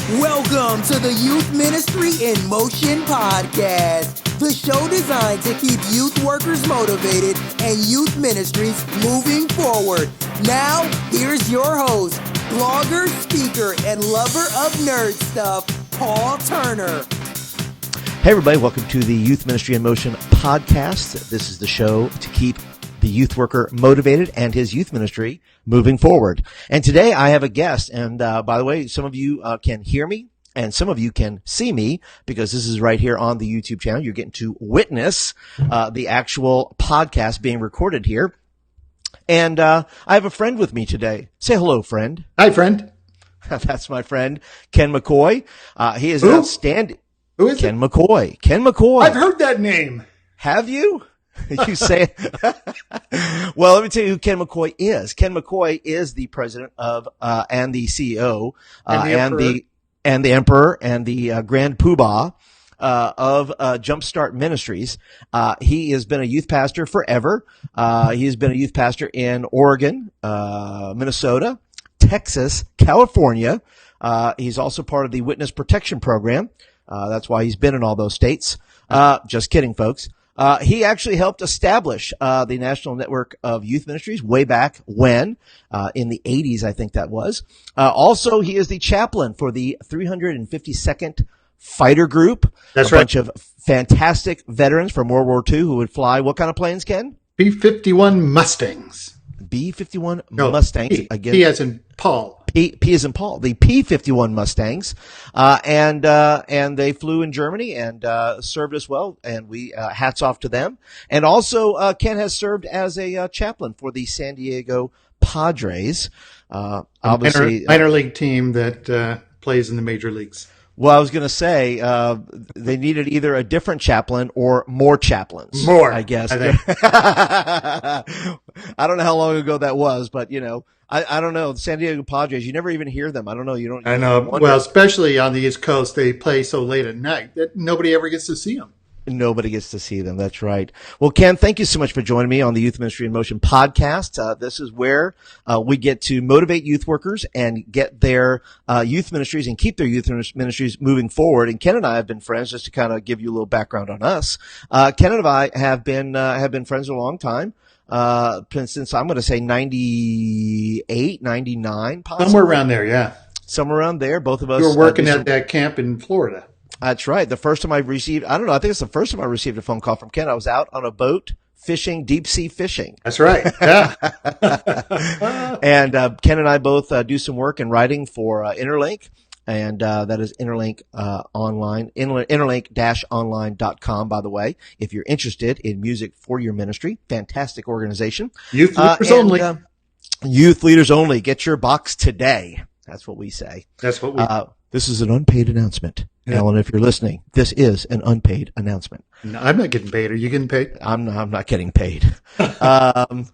Welcome to the Youth Ministry in Motion podcast, the show designed to keep youth workers motivated and youth ministries moving forward. Now, here's your host, blogger, speaker, and lover of nerd stuff, Paul Turner. Hey everybody, welcome to the Youth Ministry in Motion podcast. This is the show to keep the youth worker motivated and his youth ministry moving forward. And today I have a guest, and by the way, some of you can hear me and some of you can see me because this is right here on the YouTube channel. You're getting to witness the actual podcast being recorded here. And I have a friend with me today. Say hello, friend. Hi, friend. That's my friend, Ken McCoy. He is an outstanding... Who is Ken it? McCoy. Ken McCoy. I've heard that name. Have you? You say Well, let me tell you who Ken McCoy is. Ken McCoy is the president of and the CEO and the emperor and the grand poobah of Jumpstart Ministries. He has been a youth pastor forever. He has been a youth pastor in Oregon, Minnesota, Texas, California. He's also part of the Witness Protection Program. That's why he's been in all those states. Just kidding, folks. He actually helped establish the National Network of Youth Ministries way back when, in the 80s, I think that was. Also, he is the chaplain for the 352nd Fighter Group. That's a right. bunch of fantastic veterans from World War II who would fly what kind of planes, Ken? B-51 Mustangs. B-51 No, Mustangs. P. Again. P as in Paul. P as in Paul, the P-51 Mustangs, and they flew in Germany and served us well, and we hats off to them. And also, Ken has served as a chaplain for the San Diego Padres. Obviously, Minor league team that plays in the major leagues. well, I was going to say they needed either a different chaplain or more chaplains. More, I guess. I think. I don't know how long ago that was, but you know. I don't know. The San Diego Padres, you never even hear them. I don't know. You don't. I know. Wonder. Well, especially on the East Coast, they play so late at night that nobody ever gets to see them. Nobody gets to see them. That's right. Well, Ken, thank you so much for joining me on the Youth Ministry in Motion podcast. This is where we get to motivate youth workers and get their youth ministries and keep their youth ministries moving forward. And Ken and I have been friends, just to kind of give you a little background on us. Ken and I have been friends a long time. Since I'm going to say 98, 99, possibly. Somewhere around there, yeah. Somewhere around there. Both of us. You were working at that camp in Florida. That's right. The first time I received, I don't know, I think it's the first time I received a phone call from Ken. I was out on a boat fishing, deep sea fishing. That's right. Yeah. And Ken and I both do some work in writing for Interlink. And that is Interlink online, interlink-online.com, by the way, if you're interested in music for your ministry. Fantastic organization. Youth leaders only. Youth leaders only. Get your box today. That's what we say. That's what we This is an unpaid announcement. Yeah. Alan, if you're listening, this is an unpaid announcement. No, I'm not getting paid. Are you getting paid? I'm not getting paid. Alan.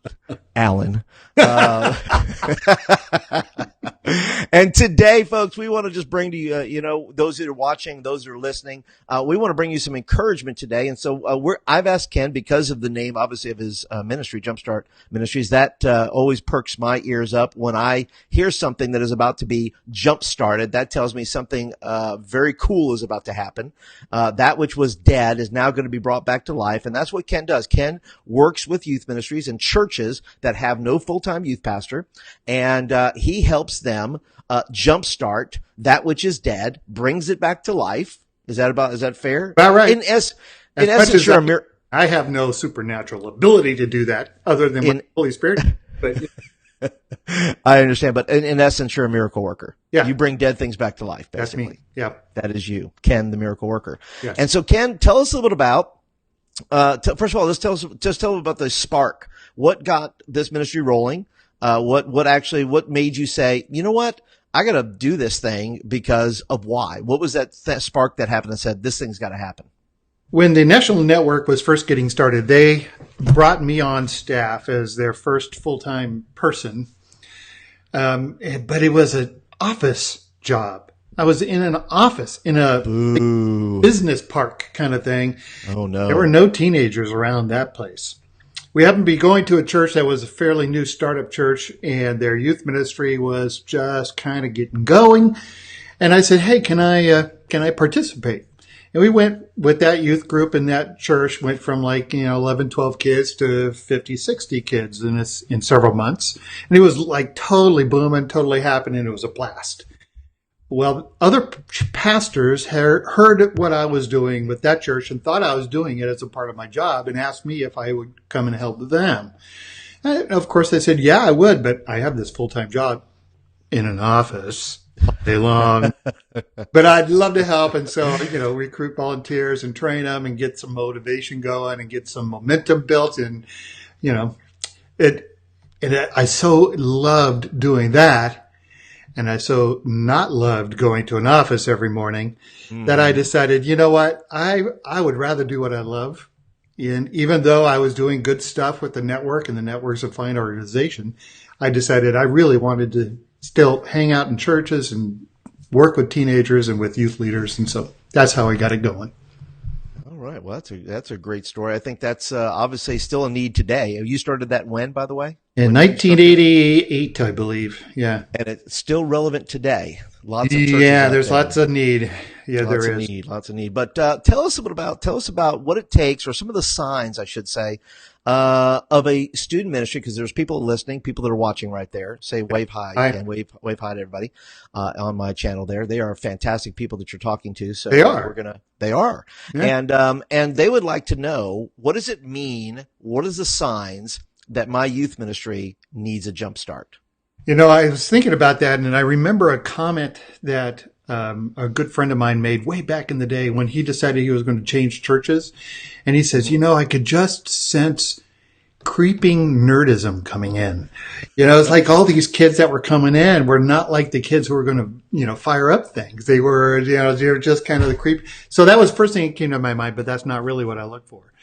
And today, folks, we want to just bring to you, those that are watching, those that are listening, we want to bring you some encouragement today. And so, I've asked Ken, because of the name, obviously, of his, ministry, Jumpstart Ministries, that, always perks my ears up when I hear something that is about to be jump-started. That tells me something, very cool is about to happen. That which was dead is now going to be brought back to life. And that's what Ken does. Ken works with youth ministries and churches that have no full-time youth pastor. And, he helps them, jumpstart that which is dead, brings it back to life. Is that fair? About right. In essence, you're a miracle. I have no supernatural ability to do that other than what the Holy Spirit. But I understand, but in essence, you're a miracle worker. Yeah. You bring dead things back to life, basically. That's me. Yeah. That is you, Ken, the miracle worker. Yes. And so, Ken, tell us a little bit about, first of all, just tell us about the spark. What got this ministry rolling? What made you say, you know what? I got to do this thing because of why? What was that spark that happened and said, this thing's got to happen? When the National Network was first getting started, they brought me on staff as their first full-time person. But it was an office job. I was in an office in a business park kind of thing. Oh, no. There were no teenagers around that place. We happened to be going to a church that was a fairly new startup church, and their youth ministry was just kind of getting going. And I said, hey, can I participate? And we went with that youth group in that church, went from 11, 12 kids to 50, 60 kids in several months. And it was like totally booming, totally happening. It was a blast. Well, other pastors heard what I was doing with that church and thought I was doing it as a part of my job and asked me if I would come and help them. And of course, I said, yeah, I would, but I have this full-time job in an office all day long. But I'd love to help. And so, recruit volunteers and train them and get some motivation going and get some momentum built. And, I so loved doing that. And I so not loved going to an office every morning that I decided, you know what, I would rather do what I love. And even though I was doing good stuff with the network, and the network's a fine organization, I decided I really wanted to still hang out in churches and work with teenagers and with youth leaders. And so that's how I got it going. All right. Well, that's a great story. I think that's obviously still a need today. You started that when, by the way? In 1988, I believe. Yeah. And it's still relevant today. Lots of churches. Yeah, there's lots of need. Yeah, lots there is. Lots of need. But tell us about what it takes, or some of the signs, I should say, of a student ministry, because there's people listening, people that are watching right there. Say wave hi, and wave hi to everybody on my channel there. They are fantastic people that you're talking to. So they are. They are. Yeah. And they would like to know, what does it mean? What is the signs that my youth ministry needs a jump start? I was thinking about that, and I remember a comment that a good friend of mine made way back in the day when he decided he was going to change churches. And he says, I could just sense creeping nerdism coming in. It's like all these kids that were coming in were not like the kids who were going to, fire up things. They were, they were just kind of the creep. So that was the first thing that came to my mind, but that's not really what I look for.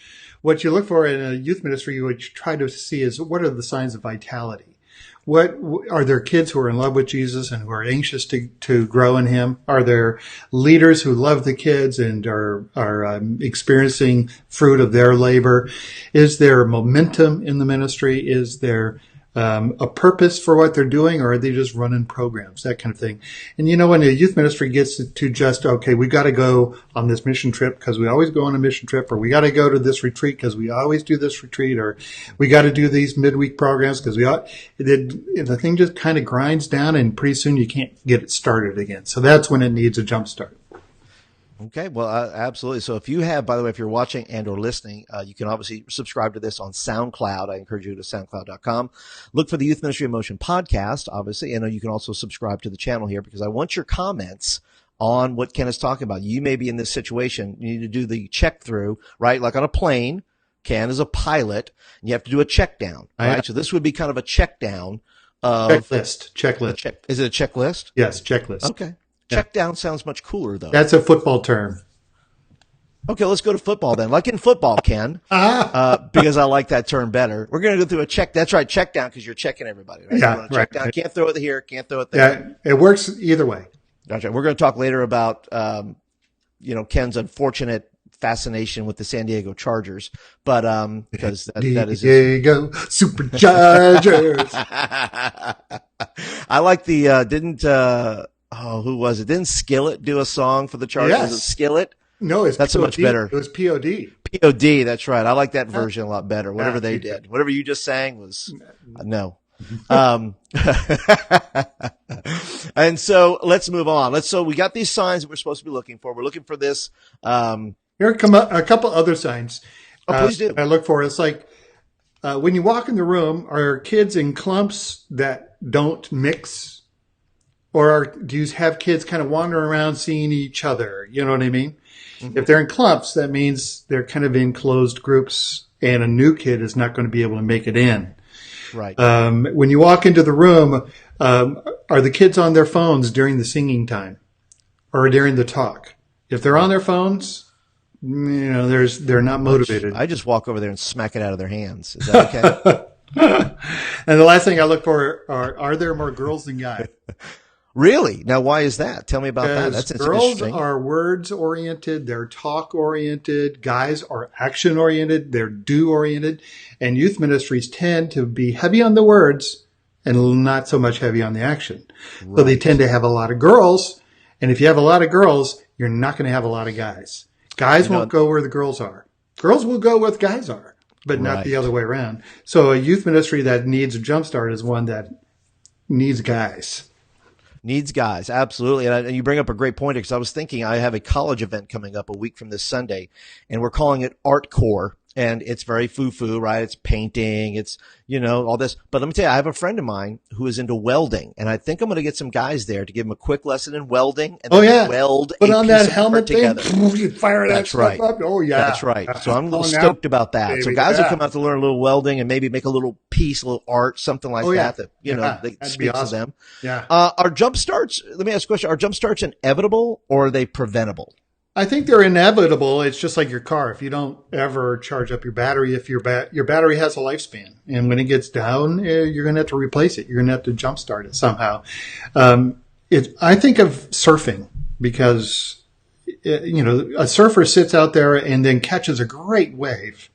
What you look for in a youth ministry, what you try to see is, what are the signs of vitality? What are there kids who are in love with Jesus and who are anxious to grow in him? Are there leaders who love the kids and are experiencing fruit of their labor? Is there momentum in the ministry? Is there a purpose for what they're doing, or are they just running programs, that kind of thing? And when a youth ministry gets to just, okay, we got to go on this mission trip because we always go on a mission trip, or we got to go to this retreat because we always do this retreat, or we got to do these midweek programs because the thing just kind of grinds down, and pretty soon you can't get it started again. So that's when it needs a jump start. Okay, well, absolutely. So if you have, by the way, if you're watching and or listening, you can obviously subscribe to this on SoundCloud. I encourage you to soundcloud.com. Look for the Youth Ministry in Motion podcast, obviously. And you can also subscribe to the channel here, because I want your comments on what Ken is talking about. You may be in this situation. You need to do the check through, right? Like on a plane, Ken is a pilot, and you have to do a check down, right? So this would be kind of a check down of Checklist. Is it a checklist? Yes, checklist. Okay. Check down sounds much cooler, though. That's a football term. Okay, let's go to football then. Like in football, Ken, because I like that term better. We're going to go through a check. That's right, check down, because you're checking everybody, right? Yeah, right. Check down. Can't throw it here, can't throw it there. Yeah, it works either way. That's right. We're going to talk later about, Ken's unfortunate fascination with the San Diego Chargers, but because that is Diego Superchargers. I like the who was it? Didn't Skillet do a song for the Chargers? Yes. Was it Skillet? No, that's so much better. It was POD. POD, that's right. I like that version a lot better. Whatever they did. Whatever you just sang was no. And so let's move on. So we got these signs that we're supposed to be looking for. We're looking for this. Here come a couple other signs. Please do. I look for. It's like when you walk in the room, are kids in clumps that don't mix? Or do you have kids kind of wandering around seeing each other? You know what I mean? Mm-hmm. If they're in clumps, that means they're kind of in closed groups, and a new kid is not going to be able to make it in. Right. When you walk into the room, are the kids on their phones during the singing time or during the talk? If they're on their phones, they're not motivated. I just walk over there and smack it out of their hands. Is that okay? And the last thing I look for are there more girls than guys? Really? Now, why is that? Tell me about that. That's girls interesting. Are words oriented. They're talk oriented. Guys are action oriented. They're do oriented. And youth ministries tend to be heavy on the words and not so much heavy on the action. Right. So they tend to have a lot of girls And if you have a lot of girls, you're not going to have a lot of guys. Guys won't go where the girls are. Girls will go where the guys are, but not the other way around. So a youth ministry that needs a Jumpstart is one that needs guys. Needs guys, absolutely. And you bring up a great point, because I was thinking I have a college event coming up a week from this Sunday, and we're calling it Art Core. And it's very foo-foo, right? It's painting, it's, all this. But let me tell you, I have a friend of mine who is into welding, and I think I'm going to get some guys there to give them a quick lesson in welding and then weld Put a on piece that of helmet together. thing, you fire that stuff up. Oh, yeah. That's right. So I'm a little stoked about that. Baby. So guys will come out to learn a little welding and maybe make a little piece, a little art, something like that, that speaks to them. Yeah. Are jump starts, let me ask a question, are jump starts inevitable or are they preventable? I think they're inevitable. It's just like your car. If you don't ever charge up your battery, if your battery has a lifespan, and when it gets down, you're going to have to replace it. You're going to have to jumpstart it somehow. I think of surfing because, a surfer sits out there and then catches a great wave.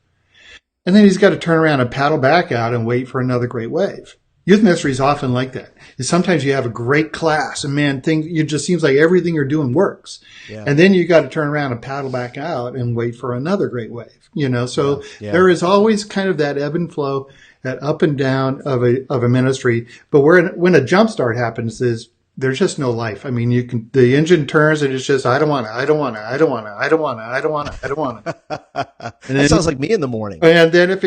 And then he's got to turn around and paddle back out and wait for another great wave. Youth ministry is often like that. Sometimes you have a great class and it just seems like everything you're doing works. Yeah. And then you got to turn around and paddle back out and wait for another great wave, so there is always kind of that ebb and flow, that up and down of a ministry. But when a jump start happens there's just no life. I mean, the engine turns and it's just, I don't want to. That sounds like me in the morning. And then if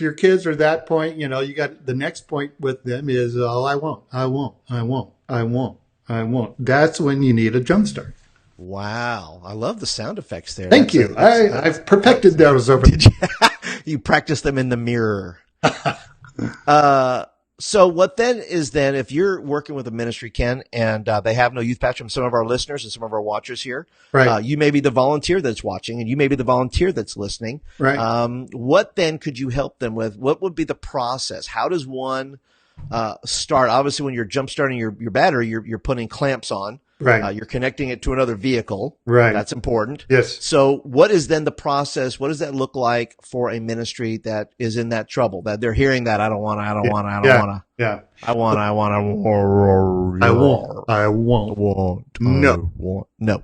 your kids are that point, you got the next point with them is, I won't. That's when you need a jump start. Wow. I love the sound effects there. Thank you. I've perfected those over. You practice them in the mirror. So what then if you're working with a ministry, Ken, and they have no youth pastor, some of our listeners and some of our watchers here, right. You may be the volunteer that's watching and you may be the volunteer that's listening. Right. What then could you help them with? What would be the process? How does one start? Obviously, when you're jump starting your battery, you're putting clamps on. Right. You're connecting it to another vehicle. Right. That's important. Yes. So what is then the process? What does that look like for a ministry that is in that trouble, that they're hearing that I won't.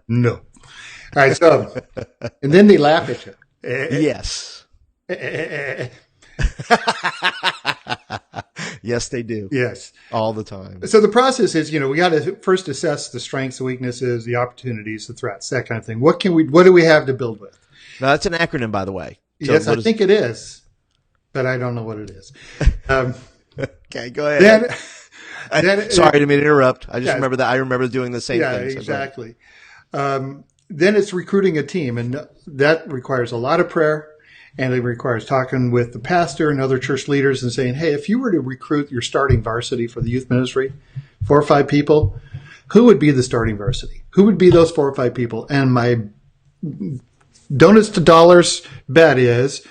No. All right. So, and then they laugh at you. Yes. Yes, they do. Yes. All the time. So the process is, we got to first assess the strengths, the weaknesses, the opportunities, the threats, that kind of thing. What do we have to build with? Now, that's an acronym, by the way. So yes, I think it is, but I don't know what it is. Okay, go ahead. Sorry, I didn't mean to interrupt. I just remember that. I remember doing the same thing. Yeah, exactly. Then it's recruiting a team, and that requires a lot of prayer. And it requires talking with the pastor and other church leaders and saying, hey, if you were to recruit your starting varsity for the youth ministry, 4 or 5 people, who would be the starting varsity? Who would be those 4 or 5 people? And my donuts to dollars bet is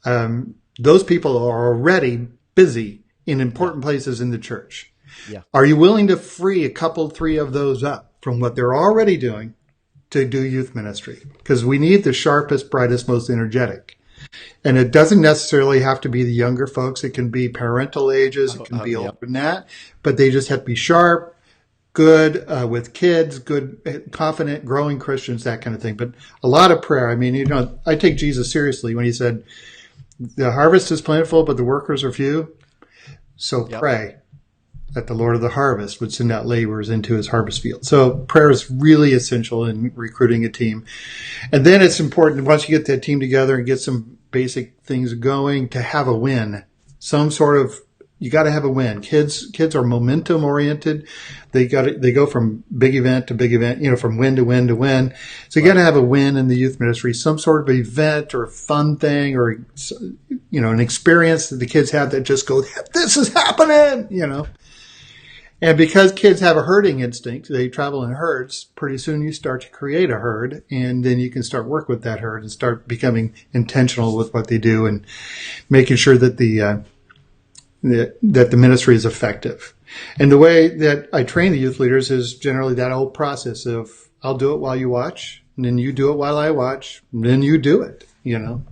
those people are already busy in important places in the church. Yeah. Are you willing to free a couple, 3 of those up from what they're already doing to do youth ministry? Because we need the sharpest, brightest, most energetic. And it doesn't necessarily have to be the younger folks. It can be parental ages. It can be older than that. But they just have to be sharp, good, with kids, good, confident, growing Christians, that kind of thing. But a lot of prayer. I mean, I take Jesus seriously when he said, the harvest is plentiful, but the workers are few. So pray that the Lord of the harvest would send out laborers into his harvest field. So prayer is really essential in recruiting a team. And then it's important, once you get that team together and get some basic things going, to have a win. You got to have a win. Kids are momentum oriented. They go from big event to big event, from win to win to win. So you got to have a win in the youth ministry, some sort of event or a fun thing or, an experience that the kids have that just go, this is happening, And because kids have a herding instinct, they travel in herds, pretty soon you start to create a herd, and then you can start work with that herd and start becoming intentional with what they do and making sure that the ministry is effective. And the way that I train the youth leaders is generally that old process of, I'll do it while you watch, and then you do it while I watch, and then you do it,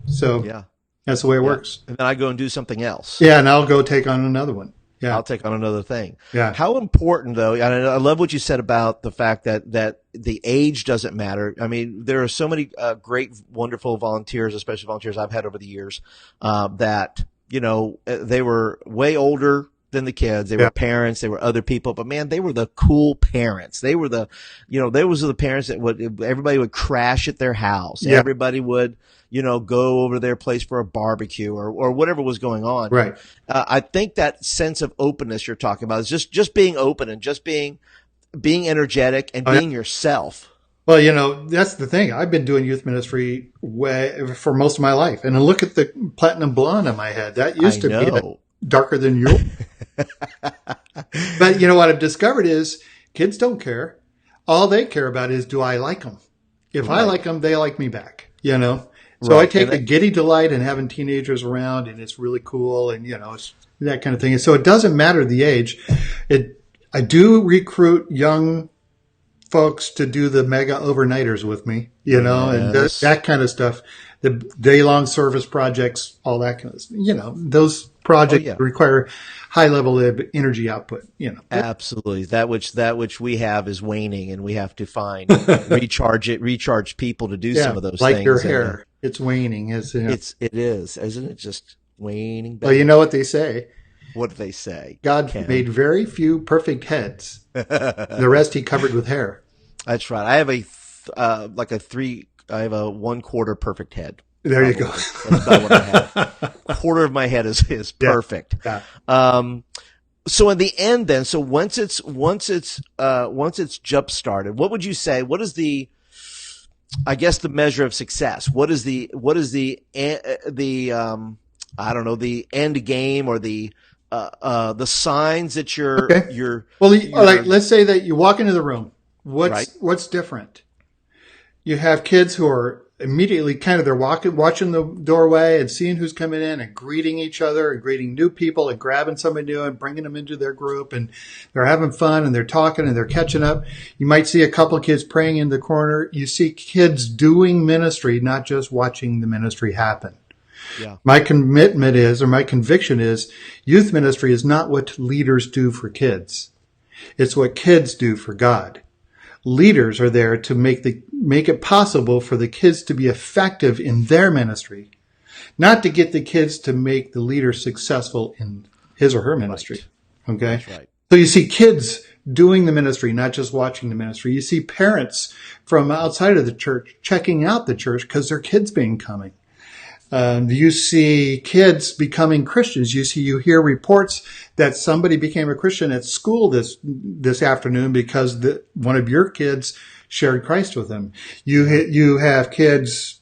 So that's the way it works. And then I go and do something else. Yeah, and I'll go take on another one. Yeah. I'll take on another thing. Yeah. How important, though, and I love what you said about the fact that the age doesn't matter. I mean, there are so many great, wonderful volunteers, especially volunteers I've had over the years, that, they were way older than the kids. They were parents. They were other people, but man, they were the cool parents. They were those are the parents that everybody would crash at their house. Yeah. Everybody would, go over to their place for a barbecue or whatever was going on. Right. I think that sense of openness you're talking about is just being open and just being energetic and being yourself. Well, that's the thing. I've been doing youth ministry for most of my life. And look at the platinum blonde on my head. That used to be darker than yours. But what I've discovered is kids don't care. All they care about is, do I like them? If I like them, they like me back, So I take a giddy delight in having teenagers around, and it's really cool, and it's that kind of thing. And so it doesn't matter the age. I do recruit young folks to do the mega overnighters with me, and that kind of stuff. The day-long service projects, all that kind of stuff. Those projects require high level of energy output. Absolutely. That which we have is waning, and we have to recharge people to do some of those like things. Like your hair, it's waning. It is, isn't it? Just waning. Well, you know what they say. What do they say? God made very few perfect heads. The rest he covered with hair. That's right. I have a 1/4 perfect head. There you go. That's about what I have. Quarter of my head is perfect. Yeah. So in the end, then, so once it's jump started, what would you say? What is the measure of success? What is the end game or the signs that you're all right. Let's say that you walk into the room. What's different? You have kids who are immediately they're watching the doorway and seeing who's coming in and greeting each other and greeting new people and grabbing somebody new and bringing them into their group, and they're having fun and they're talking and they're catching up. You might see a couple of kids praying in the corner. You see kids doing ministry, not just watching the ministry happen. Yeah. My conviction is youth ministry is not what leaders do for kids. It's what kids do for God. Leaders are there to make it possible for the kids to be effective in their ministry, not to get the kids to make the leader successful in his or her ministry. Right. Okay. That's right. So you see kids doing the ministry, not just watching the ministry. You see parents from outside of the church checking out the church because their kids being coming. You see kids becoming Christians. You hear reports that somebody became a Christian at school this afternoon because one of your kids shared Christ with them. You have kids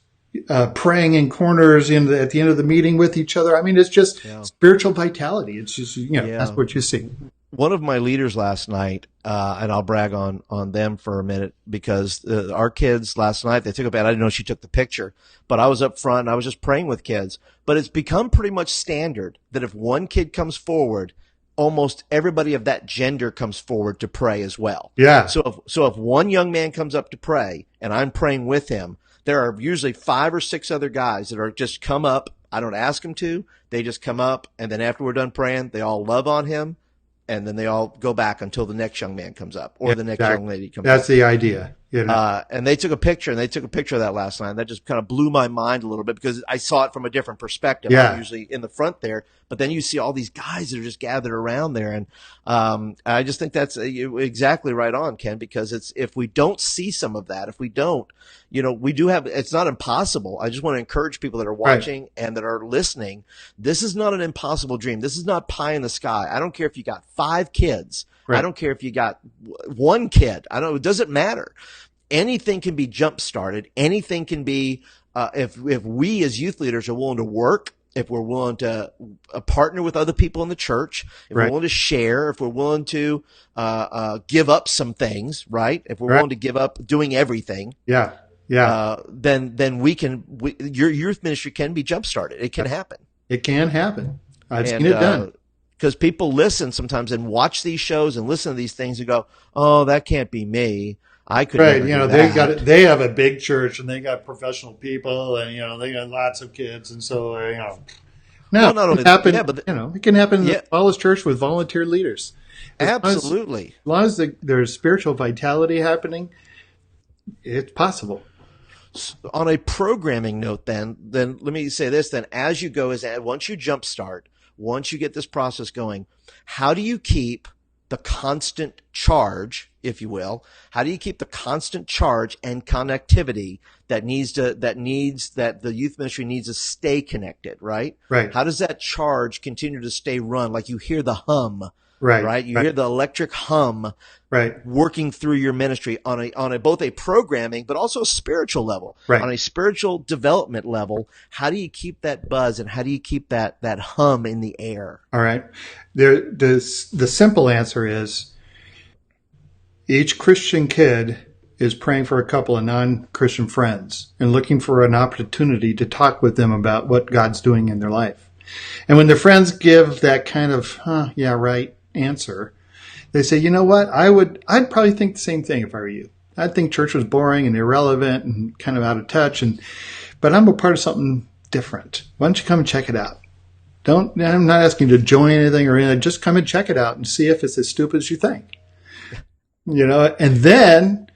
praying in corners at the end of the meeting with each other. I mean, it's just spiritual vitality. It's just that's what you see. One of my leaders last night, and I'll brag on them for a minute, because our kids last night, they took a bath. I didn't know she took the picture, but I was up front and I was just praying with kids. But it's become pretty much standard that if one kid comes forward, almost everybody of that gender comes forward to pray as well. Yeah. So if one young man comes up to pray and I'm praying with him, there are usually 5 or 6 other guys that are just come up. I don't ask them to. They just come up, and then after we're done praying, they all love on him. And then they all go back until the next young man comes up or the next young lady comes up. That's the idea. And they took a picture of that last night. That just kind of blew my mind a little bit because I saw it from a different perspective. Yeah. I'm usually in the front there, but then you see all these guys that are just gathered around there. And, I just think that's exactly right on, Ken, because if we don't see some of that, if we don't, we do have, it's not impossible. I just want to encourage people that are watching and that are listening. This is not an impossible dream. This is not pie in the sky. I don't care if you got 5 kids. Right. I don't care if you got 1 kid. It doesn't matter. Anything can be jump started. Anything can be, if we as youth leaders are willing to work, if we're willing to partner with other people in the church, if we're willing to share, if we're willing to give up some things, right? If we're willing to give up doing everything, then your youth ministry can be jump started. It can happen. It can happen. I've seen it done. Because people listen sometimes and watch these shows and listen to these things and go, "Oh, that can't be me. I could." Right. Never do that." They have a big church and they got professional people and they got lots of kids, and so Now, well, not only it can happen, but it can happen in the smallest church with volunteer leaders. Absolutely. As long as there's spiritual vitality happening, it's possible. On a programming note, then let me say this. Then, as you go, once you jumpstart, once you get this process going, how do you keep the constant charge, if you will? How do you keep the constant charge and connectivity that the youth ministry needs to stay connected, right? Right. How does that charge continue to stay run? Like you hear the hum, right? You hear the electric hum, working through your ministry on a both a programming but also a spiritual level, on a spiritual development level. How do you keep that buzz and how do you keep that hum in the air? All right. The simple answer is each Christian kid is praying for a couple of non-Christian friends and looking for an opportunity to talk with them about what God's doing in their life. And when their friends give that kind of, yeah, right answer, they say, you know what? I'd probably think the same thing if I were you. I'd think church was boring and irrelevant and kind of out of touch. But I'm a part of something different. Why don't you come and check it out? I'm not asking you to join anything or anything. Just come and check it out and see if it's as stupid as you think. And then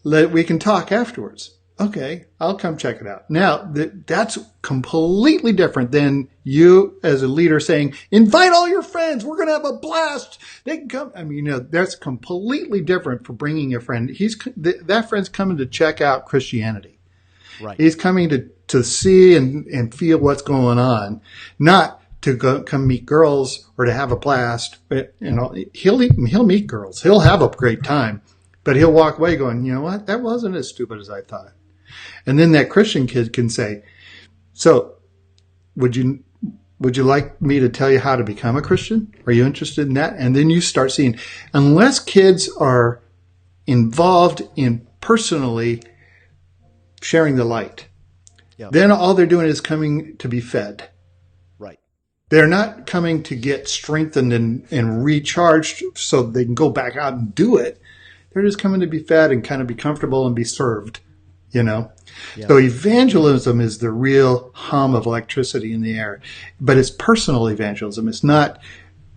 we can talk afterwards. Okay, I'll come check it out. Now, that's completely different than you as a leader saying, invite all your friends. We're going to have a blast. They can come. I mean, that's completely different for bringing a friend. That friend's coming to check out Christianity. Right. He's coming to see and feel what's going on, not to come meet girls or to have a blast. But, he'll meet girls. He'll have a great time, but he'll walk away going, you know what? That wasn't as stupid as I thought. And then that Christian kid can say, so would you like me to tell you how to become a Christian? Are you interested in that? And then you start seeing, unless kids are involved in personally sharing the light, then all they're doing is coming to be fed. Right. They're not coming to get strengthened and recharged so they can go back out and do it. They're just coming to be fed and kind of be comfortable and be served. So evangelism is the real hum of electricity in the air, but it's personal evangelism. It's not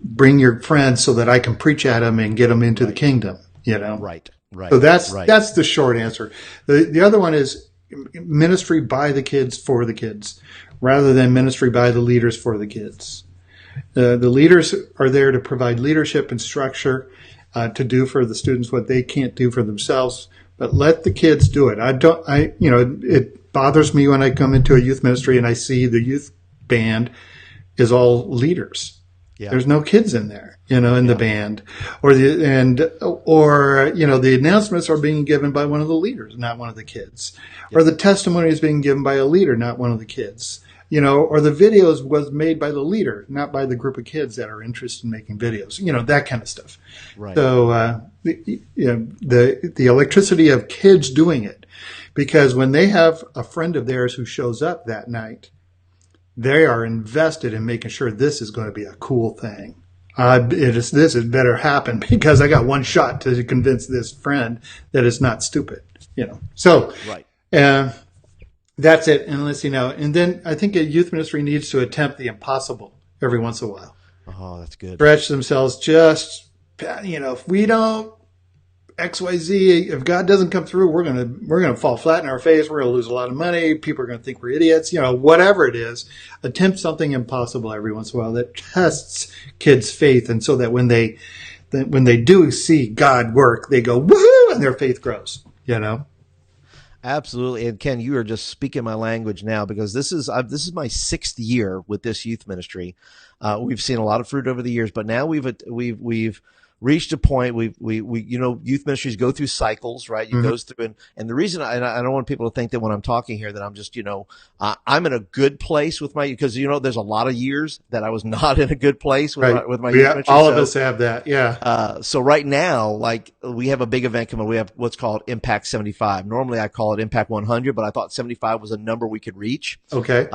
bring your friends so that I can preach at them and get them into the kingdom, Right. So that's the short answer. The other one is ministry by the kids for the kids rather than ministry by the leaders for the kids. The leaders are there to provide leadership and structure, to do for the students what they can't do for themselves. But let the kids do it. It bothers me when I come into a youth ministry and I see the youth band is all leaders. Yeah. There's no kids in there, in the band, or the announcements are being given by one of the leaders, not one of the kids, or the testimony is being given by a leader, not one of the kids. Or the videos was made by the leader, not by the group of kids that are interested in making videos, that kind of stuff. Right. So, the electricity of kids doing it, because when they have a friend of theirs who shows up that night, they are invested in making sure this is going to be a cool thing. This had better happen because I got one shot to convince this friend that it's not stupid, So, right. That's it. And then I think a youth ministry needs to attempt the impossible every once in a while. Oh, that's good. Stretch themselves if we don't XYZ, if God doesn't come through, we're going to fall flat in our face. We're going to lose a lot of money. People are going to think we're idiots. Whatever it is, attempt something impossible every once in a while that tests kids' faith. And so that when they do see God work, they go, woohoo, and their faith grows, Absolutely. And Ken, you are just speaking my language now because this is my 6th year with this youth ministry. We've seen a lot of fruit over the years, but now we've reached a point. Youth ministries go through cycles, right? You goes through, and the reason I don't want people to think that when I'm talking here that I'm just, I'm in a good place with because there's a lot of years that I was not in a good place with my youth ministry. All of us have that. Yeah. So right now, we have a big event coming. We have what's called Impact 75. Normally I call it Impact 100, but I thought 75 was a number we could reach. Okay.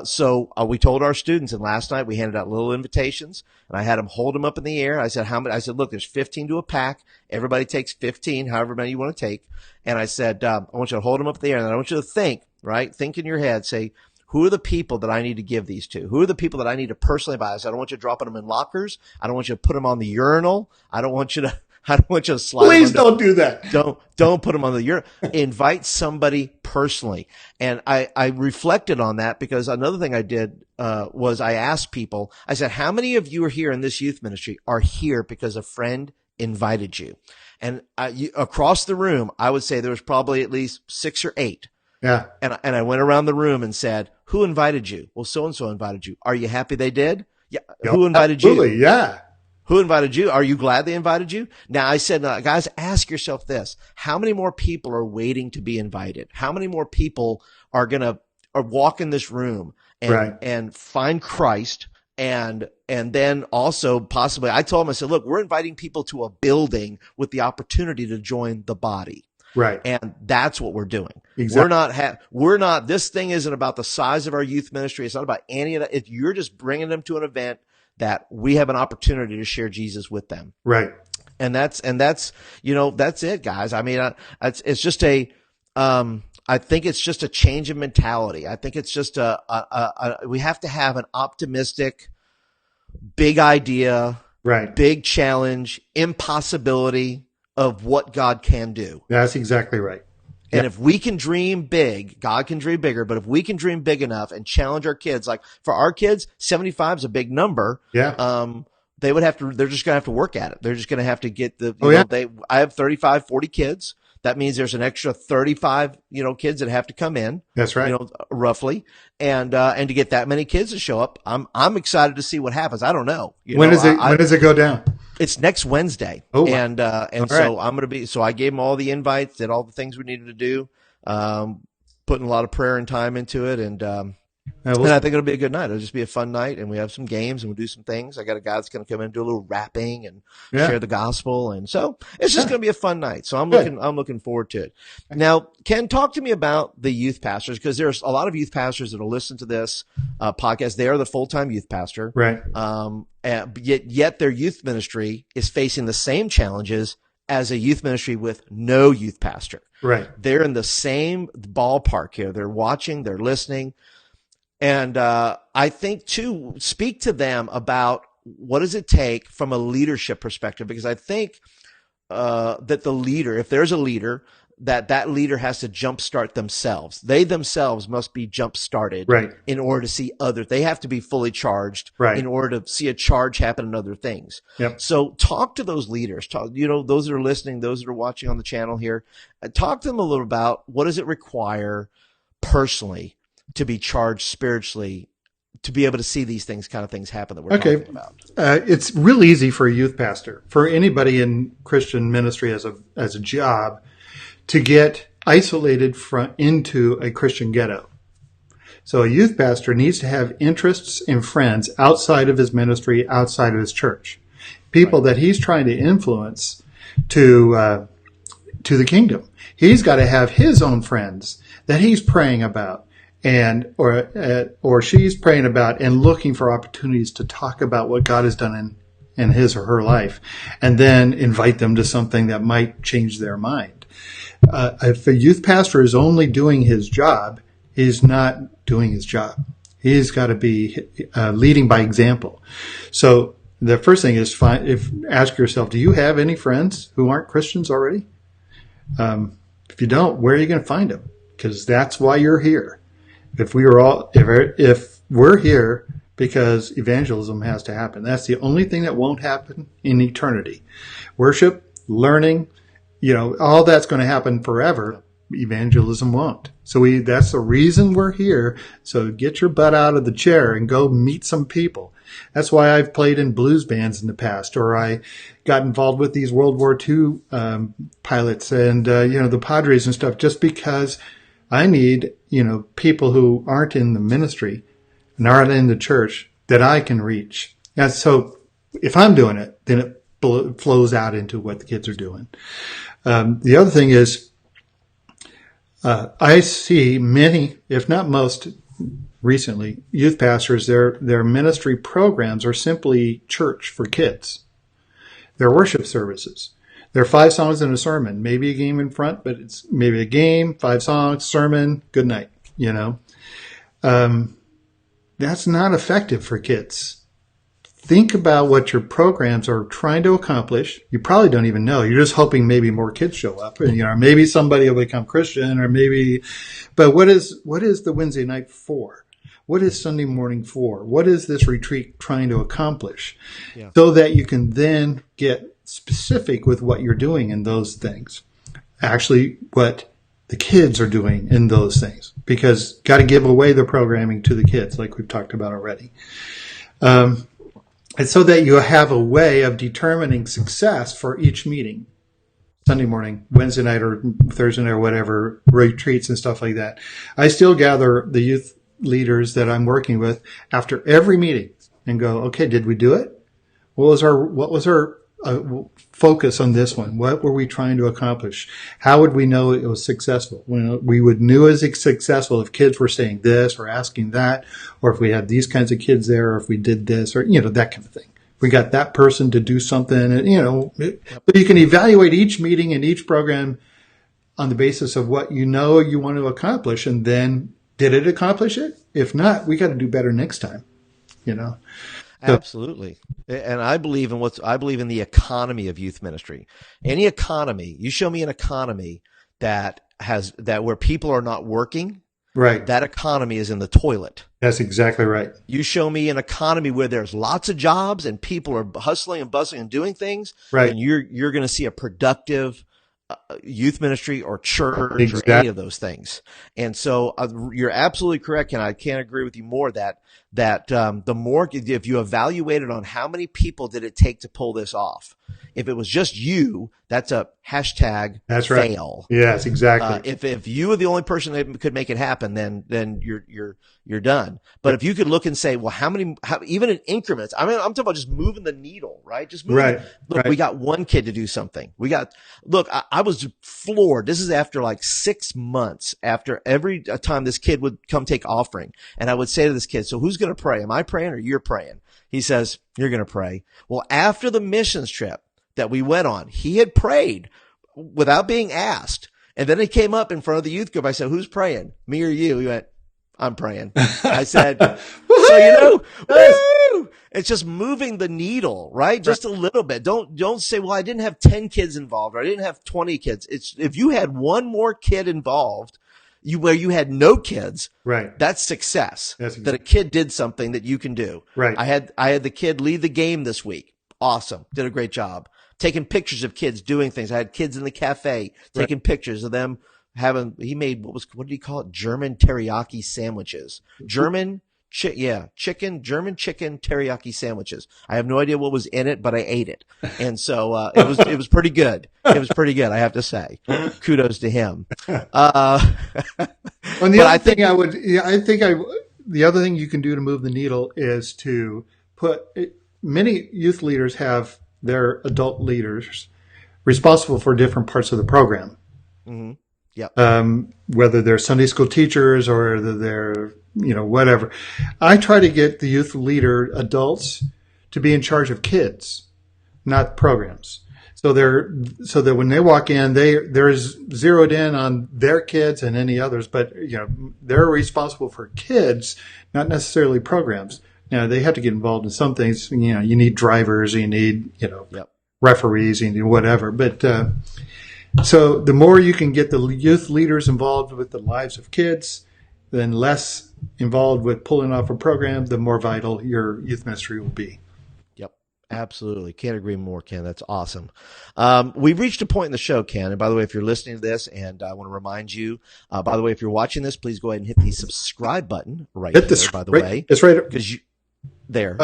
So we told our students, and last night we handed out little invitations, and I had them hold them up in the air. I said, how many? I said, look, there's 15 to a pack. Everybody takes 15, however many you want to take. And I said, I want you to hold them up in the air, and I want you to think in your head, say, who are the people that I need to give these to? Who are the people that I need to personally advise? I don't want you dropping them in lockers. I don't want you to put them on the urinal. I don't want you to slide. Please don't do that. Don't put them on the urinal. Invite somebody personally. And I reflected on that because another thing I did was I asked people, I said, how many of you are here in this youth ministry are here because a friend invited you? And across the room, I would say there was probably at least 6 or 8. Yeah. And I went around the room and said, who invited you? Well, so-and-so invited you. Are you happy they did? Yeah. Who invited you? Absolutely, yeah. Who invited you? Are you glad they invited you? Now, I said, guys, ask yourself this. How many more people are waiting to be invited? How many more people are walk in this room and find Christ? And then also possibly, I told him, I said, look, we're inviting people to a building with the opportunity to join the body. Right. And that's what we're doing. Exactly. We're not, this thing isn't about the size of our youth ministry. It's not about any of that. You're just bringing them to an event that we have an opportunity to share Jesus with them. Right. And that's, that's it, guys. I mean, it's just I think it's just a change in mentality. I think it's just we have to have an optimistic, big idea, big challenge, impossibility of what God can do. That's exactly right. And if we can dream big, God can dream bigger. But if we can dream big enough and challenge our kids, like for our kids, 75 is a big number. Yeah. They're just going to have to work at it. They're just going to have to get I have 35, 40 kids. That means there's an extra 35, kids that have to come in. That's right. Roughly. And to get that many kids to show up, I'm excited to see what happens. I don't know. When does it go down? It's next Wednesday. Oh, wow. And so I'm going to so I gave them all the invites, did all the things we needed to do, putting a lot of prayer and time into it. And I think it'll be a good night. It'll just be a fun night, and we have some games and we'll do some things. I got a guy that's going to come in and do a little rapping and share the gospel. And so it's just going to be a fun night. So I'm looking forward to it. Now, Ken, talk to me about the youth pastors, because there's a lot of youth pastors that will listen to this podcast. They are the full-time youth pastor. Right. Yet their youth ministry is facing the same challenges as a youth ministry with no youth pastor. Right. They're in the same ballpark here. They're watching, they're listening. And I think, too, speak to them about what does it take from a leadership perspective, because I think that the leader, if there's a leader, that leader has to jumpstart themselves. They themselves must be jump-started in order to see others. They have to be fully charged in order to see a charge happen in other things. Yep. So talk to those leaders, those that are listening, those that are watching on the channel here. Talk to them a little about what does it require personally to be charged spiritually, to be able to see these kind of things happen that we're talking about. It's real easy for a youth pastor, for anybody in Christian ministry as a job, to get isolated into a Christian ghetto. So a youth pastor needs to have interests and friends outside of his ministry, outside of his church, people that he's trying to influence to the kingdom. He's got to have his own friends that he's praying about, or she's praying about and looking for opportunities to talk about what God has done in his or her life, and then invite them to something that might change their mind. If a youth pastor is only doing his job, he's not doing his job. He's got to be leading by example. So the first thing is ask yourself, do you have any friends who aren't Christians already? If you don't, where are you going to find them? Because that's why you're here. If we're here because evangelism has to happen, that's the only thing that won't happen in eternity. Worship, learning, all that's going to happen forever. Evangelism won't. So that's the reason we're here. So get your butt out of the chair and go meet some people. That's why I've played in blues bands in the past, or I got involved with these World War II pilots and the Padres and stuff, just because I need, people who aren't in the ministry and aren't in the church that I can reach. And so if I'm doing it, then it flows out into what the kids are doing. The other thing is, I see many, if not most recently, youth pastors, their ministry programs are simply church for kids. They're worship services. There are 5 songs and a sermon, maybe a game in front, but it's maybe a game, 5 songs, sermon, good night, that's not effective for kids. Think about what your programs are trying to accomplish. You probably don't even know. You're just hoping maybe more kids show up, and maybe somebody will become Christian, but what is the Wednesday night for? What is Sunday morning for? What is this retreat trying to accomplish? Yeah. So that you can then get specific with what you're doing in those things. Actually, what the kids are doing in those things, because got to give away the programming to the kids, like we've talked about already. And so that you have a way of determining success for each meeting, Sunday morning, Wednesday night, or Thursday night, or whatever, retreats and stuff like that. I still gather the youth leaders that I'm working with after every meeting and go, okay, did we do it? What was our focus on this one? What were we trying to accomplish? How would we know it was successful? We would know it was successful if kids were saying this or asking that, or if we had these kinds of kids there, or if we did this, or, that kind of thing. We got that person to do something, and, but you can evaluate each meeting and each program on the basis of what you want to accomplish, and then did it accomplish it? If not, we got to do better next time, So, absolutely. And I believe in the economy of youth ministry. Any economy, you show me an economy that where people are not working, right? That economy is in the toilet. That's exactly right. You show me an economy where there's lots of jobs and people are hustling and bustling and doing things, right? And you're going to see a productive youth ministry or church exactly. or any of those things. And so you're absolutely correct, and I can't agree with you more that the more, if you evaluate it on how many people did it take to pull this off, if it was just you, that's a hashtag that's fail. Right. Yes, exactly. If you were the only person that could make it happen, then you're done. But if you could look and say, well, even in increments, I'm talking about just moving the needle, right? Just moving. Right. Look, right. We got one kid to do something. I was floored. This is after like 6 months after every time this kid would come take offering. And I would say to this kid, so who's going to pray? Am I praying or you're praying? He says, you're going to pray. Well, after the missions trip that we went on, he had prayed without being asked. And then he came up in front of the youth group. I said, who's praying? Me or you? He went, I'm praying. I said, so woo! It's just moving the needle, right? Just a little bit. Don't say, well, I didn't have 10 kids involved, or I didn't have 20 kids. It's if you had one more kid involved, where you had no kids, right? That's success. That's that a kid did something that you can do. Right. I had the kid lead the game this week. Awesome. Did a great job. Taking pictures of kids doing things. I had kids in the cafe taking pictures of them he made, what did he call it? German teriyaki sandwiches. German chicken teriyaki sandwiches. I have no idea what was in it, but I ate it. And so, it was pretty good. It was pretty good, I have to say. Kudos to him. And the other thing you can do to move the needle is to many youth leaders have their adult leaders responsible for different parts of the program. Mm-hmm. Yep. Whether they're Sunday school teachers or whether they're, whatever. I try to get the youth leader adults to be in charge of kids, not programs. So that when they walk in, they're zeroed in on their kids and any others, but they're responsible for kids, not necessarily programs. Now they have to get involved in some things. You need drivers, you need referees, you need whatever. But so the more you can get the youth leaders involved with the lives of kids, then less involved with pulling off a program, the more vital your youth ministry will be. Yep, absolutely. Can't agree more, Ken. That's awesome. We've reached a point in the show, Ken. And by the way, if you're listening to this, and I want to remind you, by the way, if you're watching this, please go ahead and hit the subscribe button right there, by the way. It's right. Because there.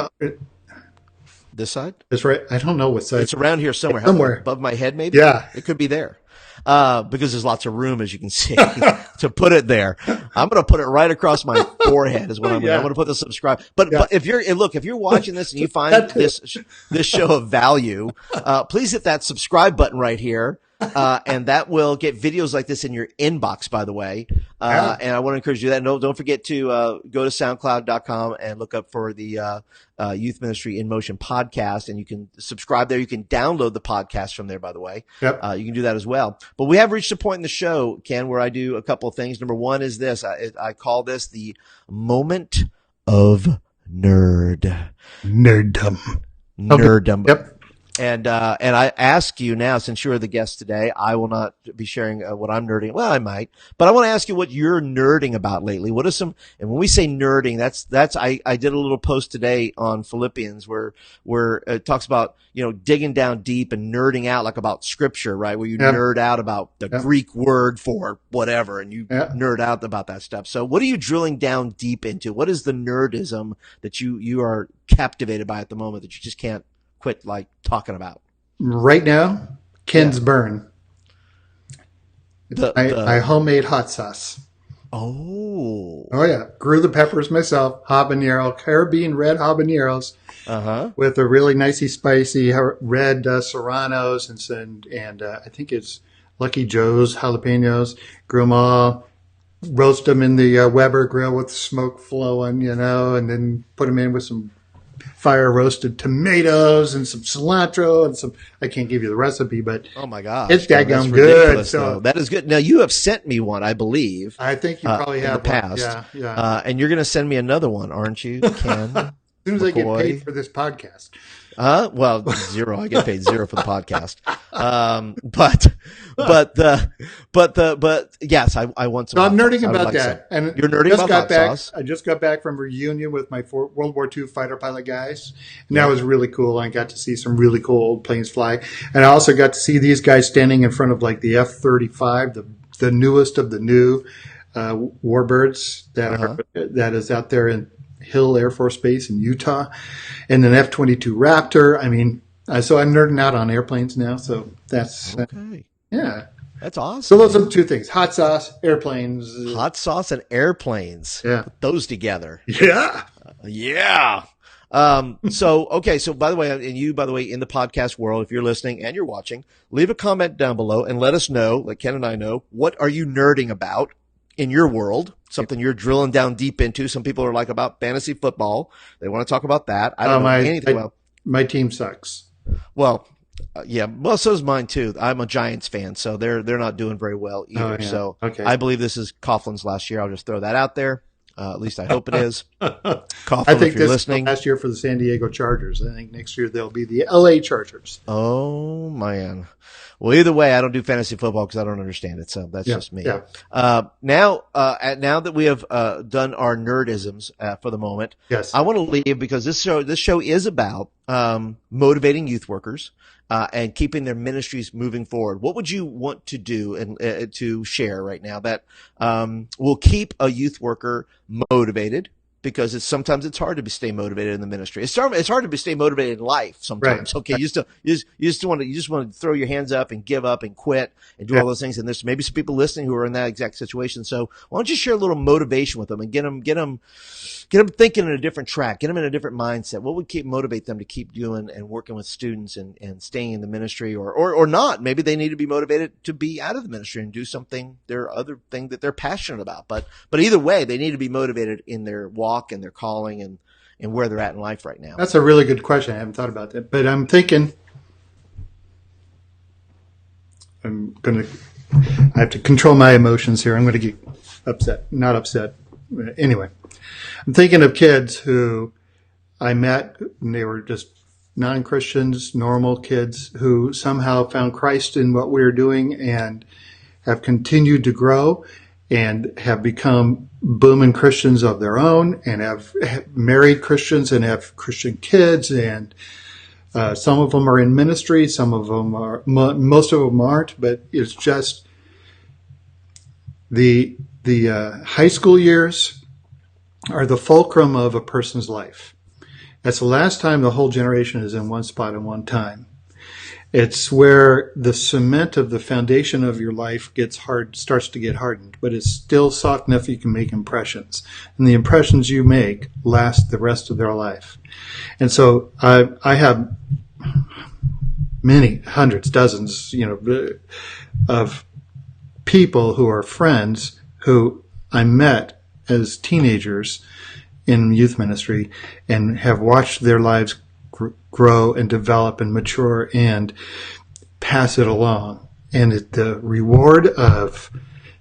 This side? That's right. I don't know what side. It's around here somewhere. Somewhere. Above my head, maybe? Yeah. It could be there. Because there's lots of room, as you can see, to put it there. I'm going to put it right across my forehead is what I'm going to put the subscribe. But if you're watching this and you find this show of value, please hit that subscribe button right here. and that will get videos like this in your inbox, by the way. And I want to encourage you that. No, don't forget to go to soundcloud.com and look up for the Youth Ministry in Motion podcast, and you can subscribe there. You can download the podcast from there, by the way. Yep. You can do that as well. But we have reached a point in the show, Ken, where I do a couple of things. Number one is this. I call this the moment of nerddom. Nerddom. Yep. And I ask you now, since you're the guest today, I will not be sharing what I'm nerding. Well, I might, but I want to ask you what you're nerding about lately. What is and when we say nerding, I did a little post today on Philippians where it talks about, digging down deep and nerding out, like about scripture, right? Where you nerd out about the Greek word for whatever, and you nerd out about that stuff. So what are you drilling down deep into? What is the nerdism that you are captivated by at the moment that you just can't quit talking about right now? Ken's Burn. My homemade hot sauce. Oh yeah, grew the peppers myself. Habanero, Caribbean red habaneros, with a really nicey spicy red serranos and I think it's Lucky Joe's jalapenos. Grew them all, roast them in the Weber grill with the smoke flowing, and then put them in with some fire roasted tomatoes and some cilantro and I can't give you the recipe, but oh my God, it's daggone good. So that is good. Now you have sent me one, I believe. I think you probably have in the past. Yeah. And you're going to send me another one, aren't you, Ken? As soon as I get paid for this podcast. Well, zero. I get paid zero for the podcast. But yes, I want some. So I'm nerding about that. Some. And you're nerding about hot sauce. I just got back from a reunion with my World War II fighter pilot guys. And that was really cool. I got to see some really cool old planes fly. And I also got to see these guys standing in front of the F-35, the newest of the new, warbirds that is out there in Hill Air Force Base in Utah, and an F-22 Raptor. I mean, so I'm nerding out on airplanes now. So that's okay. That's awesome. So those are the two things: hot sauce, airplanes. Hot sauce and airplanes. Yeah, put those together. Yeah. So by the way, and you, by the way, in the podcast world, if you're listening and you're watching, leave a comment down below and let us know, let Ken and I know, what are you nerding about in your world, something you're drilling down deep into. Some people are about fantasy football. They want to talk about that. I don't know anything about. My team sucks. Well, yeah. Well, so is mine too. I'm a Giants fan, so they're not doing very well either. Oh, yeah. So okay. I believe this is Coughlin's last year. I'll just throw that out there. At least I hope it is. Coughlin, I think if you're this listening. is last year for the San Diego Chargers. I think next year they'll be the LA Chargers. Oh man. Well, either way, I don't do fantasy football because I don't understand it. So that's just me. Yeah. Now that we have done our nerdisms for the moment, yes, I want to leave because this show is about motivating youth workers and keeping their ministries moving forward. What would you want to do and to share right now that will keep a youth worker motivated? Because sometimes it's hard to stay motivated in the ministry. It's hard to stay motivated in life sometimes. Right. Okay, you just want to throw your hands up and give up and quit and do all those things. And there's maybe some people listening who are in that exact situation. So why don't you share a little motivation with them and get them thinking in a different track, get them in a different mindset. What would motivate them to keep doing and working with students and staying in the ministry or not? Maybe they need to be motivated to be out of the ministry and do something, their other thing that they're passionate about. But either way, they need to be motivated in their walk and their calling and where they're at in life right now. That's a really good question. I haven't thought about that, but I'm thinking I have to control my emotions here. I'm going to get upset, not upset. Anyway, I'm thinking of kids who I met and they were just non-Christians, normal kids who somehow found Christ in what we were doing and have continued to grow and have become booming Christians of their own and have married Christians and have Christian kids. And some of them are in ministry. Some of them are, most of them aren't, but it's just the high school years are the fulcrum of a person's life. That's the last time the whole generation is in one spot at one time. It's where the cement of the foundation of your life starts to get hardened, but it's still soft enough you can make impressions. And the impressions you make last the rest of their life. And so I have many hundreds, dozens, of people who are friends who I met as teenagers in youth ministry and have watched their lives grow and develop and mature and pass it along. And the reward of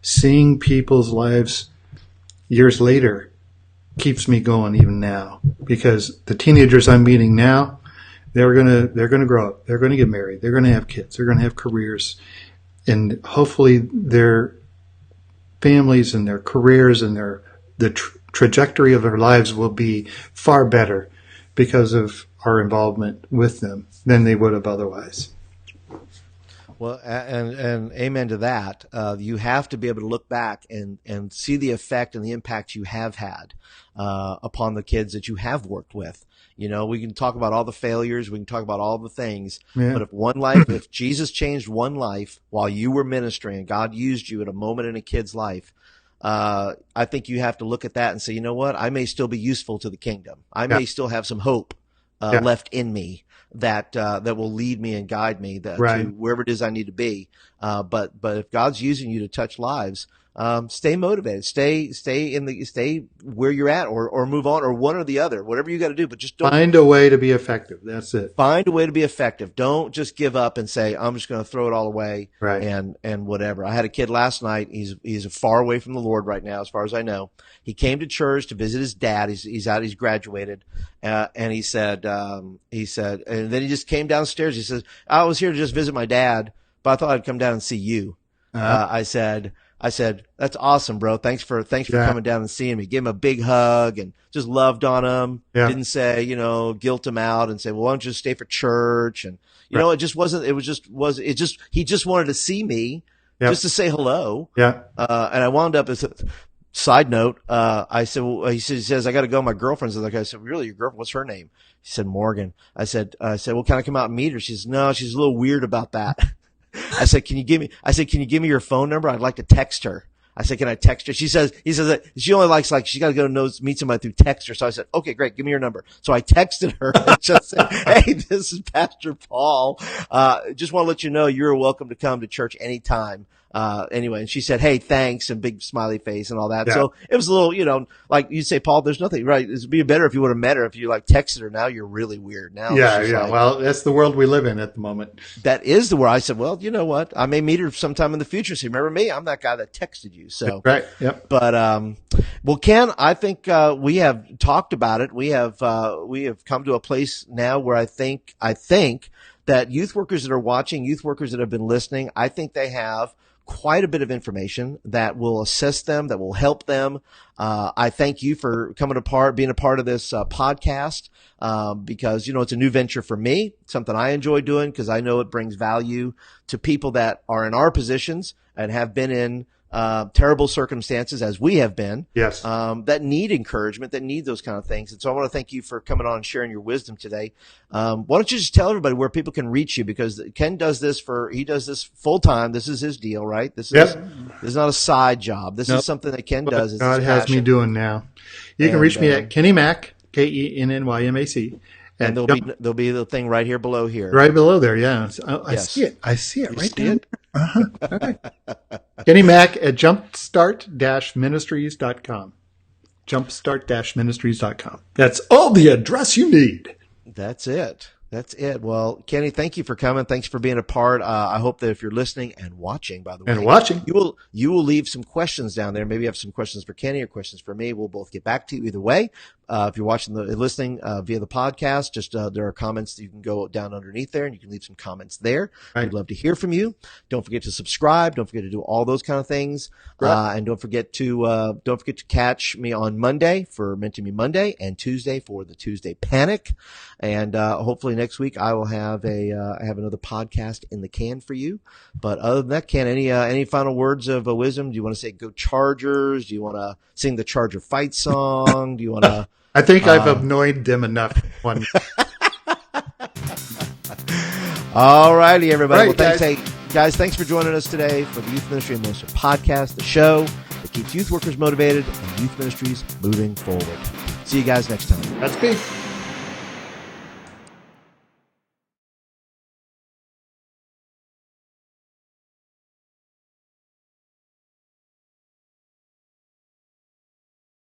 seeing people's lives years later keeps me going even now, because the teenagers I'm meeting now, they're gonna grow up, they're gonna get married, they're gonna have kids, they're gonna have careers, and hopefully their families and their careers and the trajectory of their lives will be far better because of our involvement with them than they would have otherwise. Well, and amen to that. You have to be able to look back and see the effect and the impact you have had upon the kids that you have worked with. We can talk about all the failures, we can talk about all the things, but if Jesus changed one life while you were ministering and God used you at a moment in a kid's life, I think you have to look at that and say, you know what? I may still be useful to the kingdom. I may still have some hope left in me that will lead me and guide me to wherever it is I need to be. But if God's using you to touch lives, stay motivated, stay where you're at, or move on, or one or the other, whatever you got to do, but just don't find a way to be effective. That's it. Find a way to be effective. Don't just give up and say, I'm just going to throw it all away. And whatever. I had a kid last night. He's far away from the Lord right now, as far as I know. He came to church to visit his dad. He's graduated. And he said, and then he just came downstairs. He says, I was here to just visit my dad, but I thought I'd come down and see you. I said, that's awesome, bro. Thanks for coming down and seeing me. Give him a big hug and just loved on him. Yeah. Didn't say, guilt him out and say, well, why don't you just stay for church? And, it just wasn't, he just wanted to see me just to say hello. Yeah. And I wound up as a side note. I said, well, he says, I got to go. My girlfriend's like, I said, really, your girlfriend? What's her name? He said, Morgan. I said, well, can I come out and meet her? She says, no, she's a little weird about that. I said, can you give me your phone number? I'd like to text her. I said, can I text her? He says that she only likes, she got to go meet somebody through text her. So I said, okay, great. Give me your number. So I texted her and just said, hey, this is Pastor Paul. Just want to let you know you're welcome to come to church anytime. Anyway, and she said, hey, thanks, and big smiley face and all that. Yeah. So it was a little, like you say, Paul, there's nothing, right? It'd be better if you would have met her. If you texted her, now you're really weird. Now, yeah. Well, that's the world we live in at the moment. That is the world. I said, well, you know what? I may meet her sometime in the future. So remember me? I'm that guy that texted you. So, right. Yep. But, well, Ken, I think, we have talked about it. We have come to a place now where I think that youth workers that are watching, youth workers that have been listening, I think they have quite a bit of information that will assist them, that will help them. I thank you for being a part of this podcast, because, it's a new venture for me, something I enjoy doing because I know it brings value to people that are in our positions and have been in terrible circumstances as we have been. Yes. That need encouragement, that need those kind of things. And so I want to thank you for coming on and sharing your wisdom today. Why don't you just tell everybody where people can reach you, because Ken does this full time. This is his deal, right? This is not a side job. This is something that Ken does. It's God has me doing now. You can reach me at Kenny Mac, KENNYMAC. And there'll be the thing right here below here. Right below there, yeah. I see it. I see it right there. Uh-huh. Okay. Kenny Mac at jumpstart-ministries.com. Jumpstart-ministries.com. That's all the address you need. That's it. Well, Kenny, thank you for coming. Thanks for being a part. I hope that if you're listening and watching, by the way, you will leave some questions down there. Maybe you have some questions for Kenny or questions for me. We'll both get back to you either way. If you're listening via the podcast, just there are comments that you can go down underneath there, and you can leave some comments there. Right. We'd love to hear from you. Don't forget to subscribe. Don't forget to do all those kind of things. Right. And don't forget to catch me on Monday for Mentor Me Monday, and Tuesday for the Tuesday Panic. And hopefully next week I will have another podcast in the can for you. But other than that, Ken, any final words of wisdom? Do you want to say go Chargers? Do you want to sing the Charger fight song? Do you want to? I think I've annoyed them enough. All righty, everybody. Right, well, thanks, guys. Thanks for joining us today for the Youth Ministry and Ministry Podcast, the show that keeps youth workers motivated and youth ministries moving forward. See you guys next time. That's me.